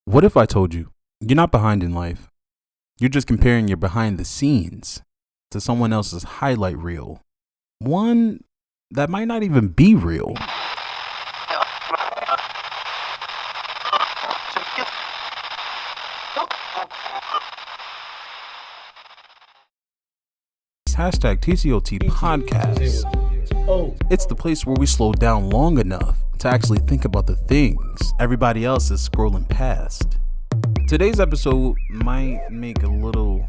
What if I told you you're not behind in life? You're just comparing your behind the scenes to someone else's highlight reel. One that might not even be real. Hashtag TCOT podcast. It's the place where we slow down long enough to actually think about the things everybody else is scrolling past. Today's episode might make a little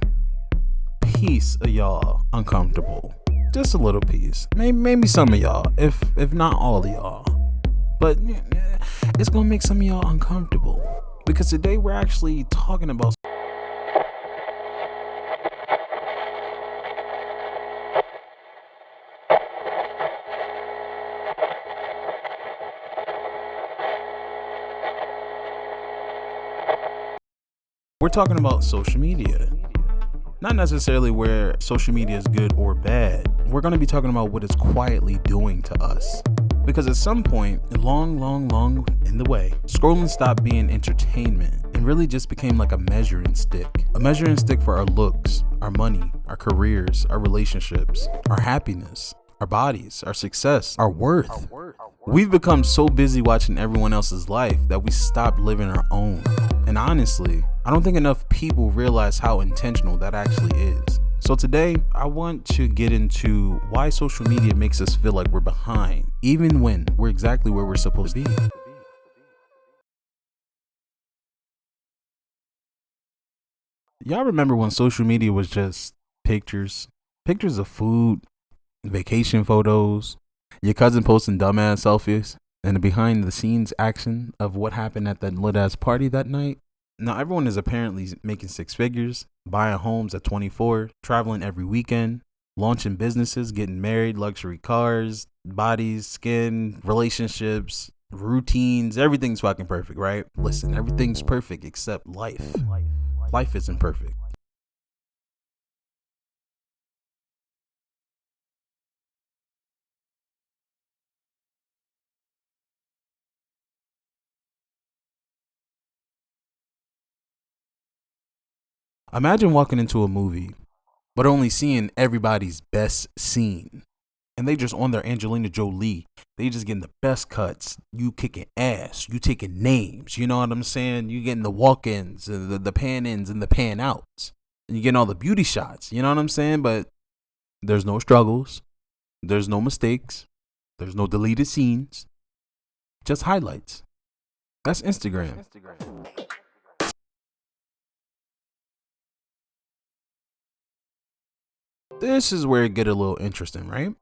piece of y'all uncomfortable. Just a little piece. Maybe some of y'all, if not all of y'all. But it's gonna make some of y'all uncomfortable. Because today we're actually talking about social media. Not necessarily where social media is good or bad. We're going to be talking about what it's quietly doing to us. Because at some point, long in the way, scrolling stopped being entertainment and really just became like a measuring stick. A measuring stick for our looks, our money, our careers, our relationships, our happiness, our bodies, our success, our worth. We've become so busy watching everyone else's life that we stopped living our own. And honestly, I don't think enough people realize how intentional that actually is. So today, I want to get into why social media makes us feel like we're behind, even when we're exactly where we're supposed to be. Y'all remember when social media was just pictures of food, vacation photos, your cousin posting dumbass selfies, and the behind the scenes action of what happened at that lit ass party that night? Now everyone is apparently making six figures, buying homes at 24, traveling every weekend, launching businesses, getting married, luxury cars, bodies, skin, relationships, routines. Everything's fucking perfect, right? Listen, everything's perfect except life. Life isn't perfect. Imagine walking into a movie, but only seeing everybody's best scene. And they just on their Angelina Jolie. They just getting the best cuts. You kicking ass. You taking names. You know what I'm saying? You getting the walk-ins, the pan-ins, and the pan-outs. And you getting all the beauty shots. You know what I'm saying? But there's no struggles. There's no mistakes. There's no deleted scenes. Just highlights. That's Instagram. This is where it get a little interesting, right?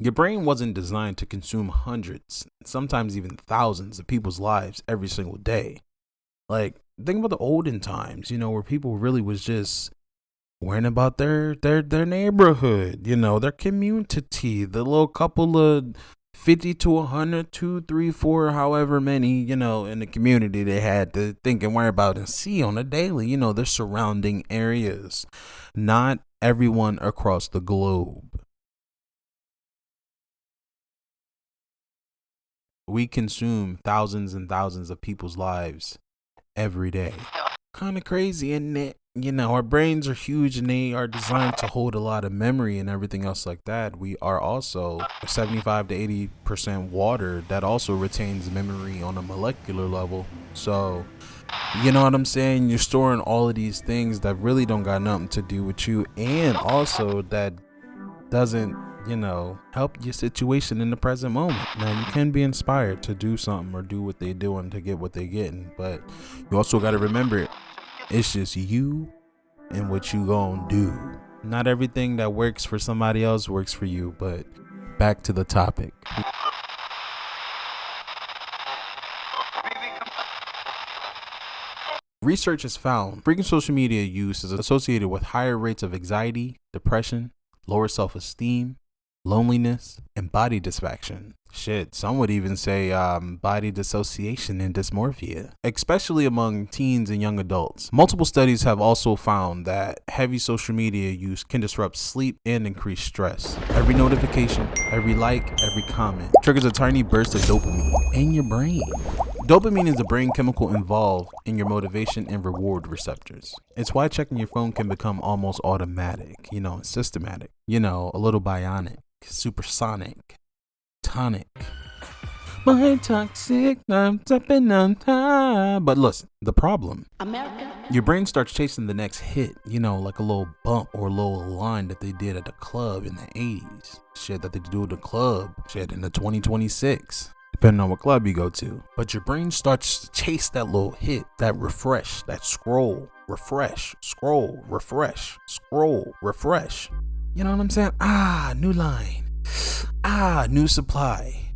Your brain wasn't designed to consume hundreds, sometimes even thousands of people's lives every single day. Like, think about the olden times, where people really was just worrying about their neighborhood, their community, the little couple of 50 to 100, 2, 3, 4, however many, in the community they had to think and worry about and see on a daily, their surrounding areas. Not everyone across the globe. We consume thousands and thousands of people's lives every day. Kind of crazy, isn't it? Our brains are huge and they are designed to hold a lot of memory and everything else like that. We are also 75 to 80% water that also retains memory on a molecular level. So, you know what I'm saying? You're storing all of these things that really don't got nothing to do with you, and also that doesn't help your situation in the present moment. Now, you can be inspired to do something or do what they're doing to get what they're getting, but you also got to remember it's just you and what you gonna do. Not everything that works for somebody else works for you. But back to the topic. Research has found frequent social media use is associated with higher rates of anxiety, depression, lower self-esteem, loneliness, and body dysfunction. Shit, some would even say body dissociation and dysmorphia, especially among teens and young adults. Multiple studies have also found that heavy social media use can disrupt sleep and increase stress. Every notification, every like, every comment triggers a tiny burst of dopamine in your brain. Dopamine is the brain chemical involved in your motivation and reward receptors. It's why checking your phone can become almost automatic, systematic, a little bionic, supersonic, tonic. My toxic, I'm tapping on time. But listen, the problem. America. Your brain starts chasing the next hit, like a little bump or a little line that they did at the club in the 80s. Shit that they do at the club. Shit in the 2026. Depending on what club you go to. But your brain starts to chase that little hit, that refresh, that scroll, refresh, scroll, refresh, scroll, refresh. You know what I'm saying? New line. New supply.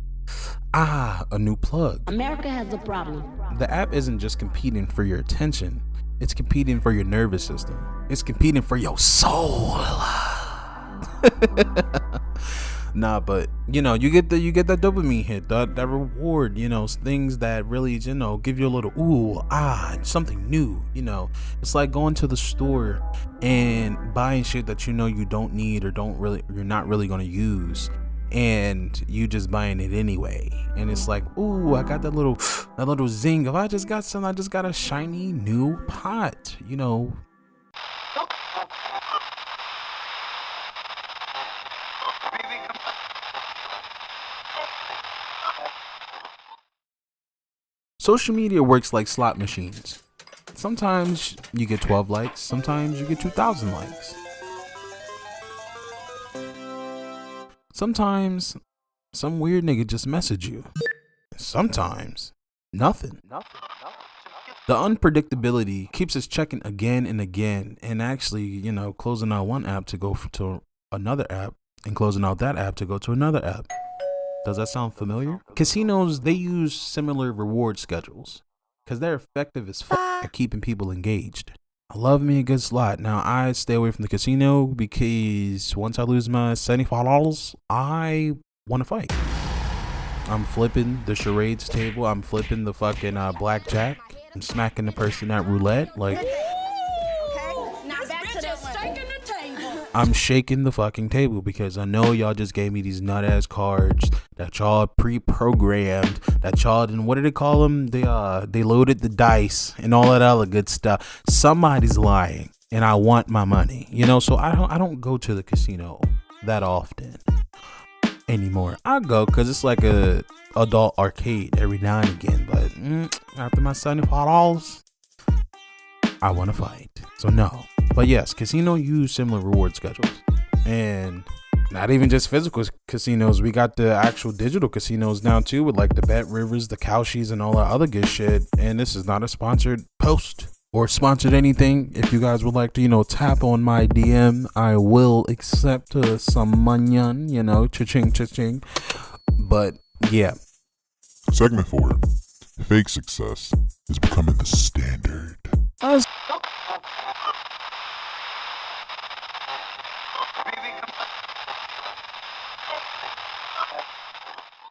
A new plug. America has a problem. The app isn't just competing for your attention. It's competing for your nervous system. It's competing for your soul. Nah, but you get that dopamine hit, that reward, things that really, give you a little something new. It's like going to the store and buying shit that you don't need or you're not really gonna use, and you just buying it anyway. And it's like, I got that little zing. If I just got a shiny new pot, Social media works like slot machines. Sometimes you get 12 likes, sometimes you get 2,000 likes. Sometimes some weird nigga just message you. Sometimes nothing. The unpredictability keeps us checking again and again, and actually, closing out one app to go to another app, and closing out that app to go to another app. Does that sound familiar? Casinos, they use similar reward schedules because they're effective as fuck at keeping people engaged. I love me a good slot. Now, I stay away from the casino because once I lose my $75, I want to fight. I'm flipping the charades table. I'm flipping the fucking blackjack. I'm smacking the person at roulette. Like, I'm shaking the fucking table because I know y'all just gave me these nut ass cards that y'all pre-programmed, that y'all didn't, what did they call them? They loaded the dice and all that other good stuff. Somebody's lying and I want my money, so I don't go to the casino that often anymore. I go because it's like a adult arcade every now and again, but after my $75, I want to fight. So no. But yes, casino use similar reward schedules, and not even just physical casinos. We got the actual digital casinos now too, with like the Bet Rivers, the Cowshies, and all that other good shit. And this is not a sponsored post or sponsored anything. If you guys would like to, tap on my DM, I will accept some money, cha-ching, cha-ching. But yeah. Segment 4. Fake success is becoming the standard.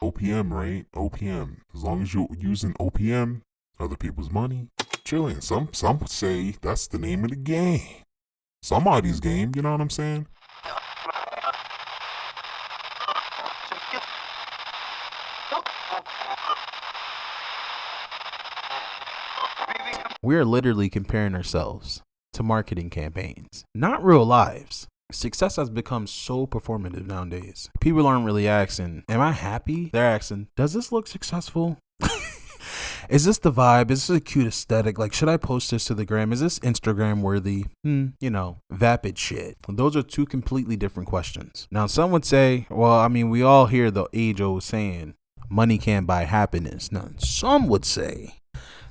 OPM, right? OPM. As long as you're using OPM, other people's money, chilling. Some would say that's the name of the game. Somebody's game, you know what I'm saying? We're literally comparing ourselves to marketing campaigns, not real lives. Success has become so performative nowadays. People aren't really asking, am I happy? They're asking, does this look successful? Is this the vibe? Is this a cute aesthetic? Like, should I post this to the gram? Is this Instagram worthy? Vapid shit. Those are two completely different questions. Now, some would say, well, we all hear the age-old saying, money can't buy happiness. Now, some would say,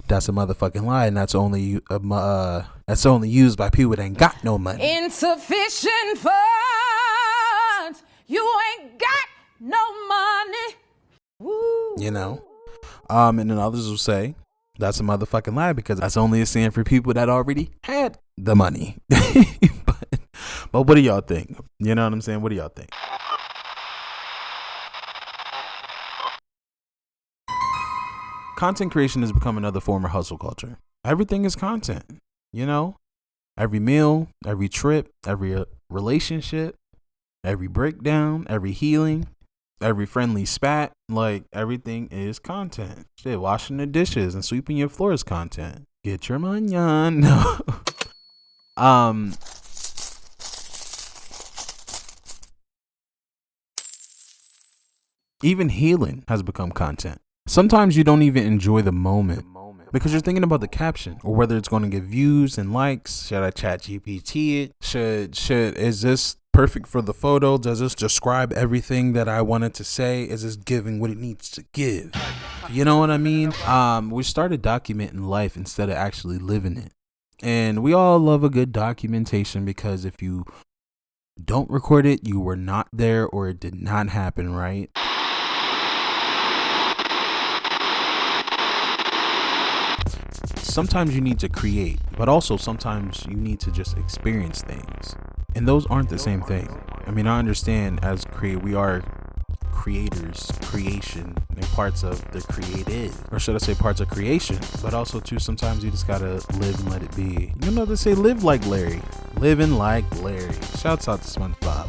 that's a motherfucking lie, and that's only used by people that ain't got no money. Insufficient funds. You ain't got no money. Woo. And then others will say that's a motherfucking lie because that's only a saying for people that already had the money. but what do y'all think? You know what I'm saying? What do y'all think? Content creation has become another form of hustle culture. Everything is content, every meal, every trip, every relationship, every breakdown, every healing, every friendly spat, like everything is content. Shit, washing the dishes and sweeping your floor is content. Get your money on. No. Even healing has become content. Sometimes you don't even enjoy the moment because you're thinking about the caption or whether it's going to get views and likes. Should I chat GPT it? Is this perfect for the photo? Does this describe everything that I wanted to say? Is this giving what it needs to give? You know what I mean? We started documenting life instead of actually living it. And we all love a good documentation because if you don't record it, you were not there or it did not happen, right? Sometimes you need to create, but also sometimes you need to just experience things. And those aren't the same thing. I mean, I understand we are creators, creation, and parts of the created, or should I say parts of creation, but also too, sometimes you just gotta live and let it be. You know, they say live like Larry, living like Larry. Shouts out to SpongeBob.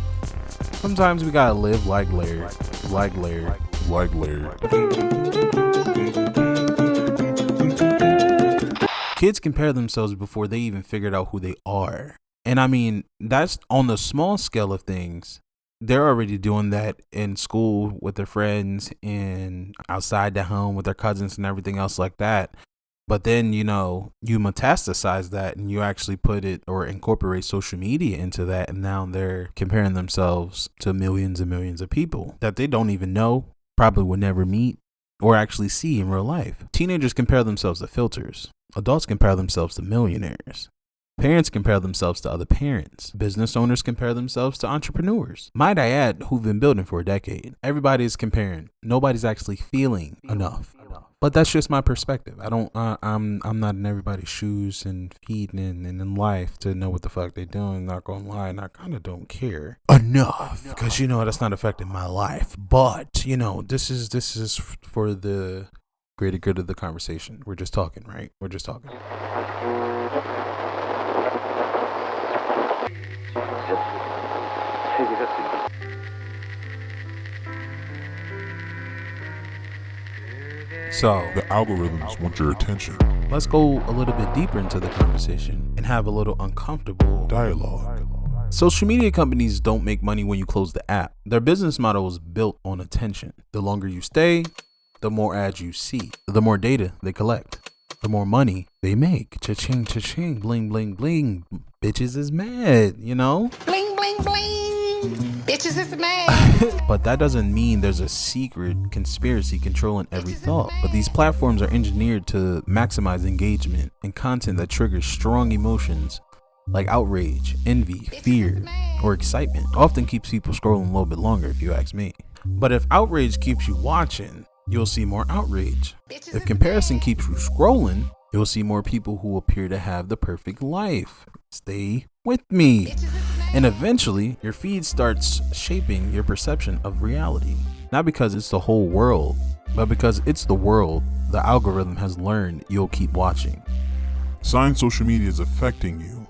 Sometimes we gotta live like Larry, like Larry, like Larry. Kids compare themselves before they even figured out who they are. And I mean, that's on the small scale of things. They're already doing that in school with their friends and outside the home with their cousins and everything else like that. But then, you know, you metastasize that and you actually put it or incorporate social media into that. And now they're comparing themselves to millions and millions of people that they don't even know, probably will never meet or actually see in real life. Teenagers compare themselves to filters. Adults compare themselves to millionaires. Parents compare themselves to other parents. Business owners compare themselves to entrepreneurs. Might I add, who've been building for a decade. Everybody is comparing. Nobody's actually feeling enough. But that's just my perspective. I'm not in everybody's shoes and feet and in life to know what the fuck they're doing. Not gonna lie, and I kind of don't care enough because you know that's not affecting my life. But you know, this is for the greater good of the conversation. We're just talking, right? We're just talking. So, The algorithms want your attention. let's go a little bit deeper into the conversation and have a little uncomfortable Dialogue. Social media companies don't make money when you close the app. Their business model is built on attention. The longer you stay, the more ads you see, the more data they collect, the more money they make. Cha-ching, cha-ching, bling, bling, bling. Bitches is mad, you know? Bling, bling, bling. Bitches is mad. But that doesn't mean there's a secret conspiracy controlling every thought. But these platforms are engineered to maximize engagement and content that triggers strong emotions like outrage, envy, fear, or excitement. Often keeps people scrolling a little bit longer if you ask me. But if outrage keeps you watching, you'll see more outrage. If comparison keeps you scrolling, you'll see more people who appear to have the perfect life. Stay with me. And eventually, your feed starts shaping your perception of reality. Not because it's the whole world, but because it's the world the algorithm has learned you'll keep watching. Sign social media is affecting you.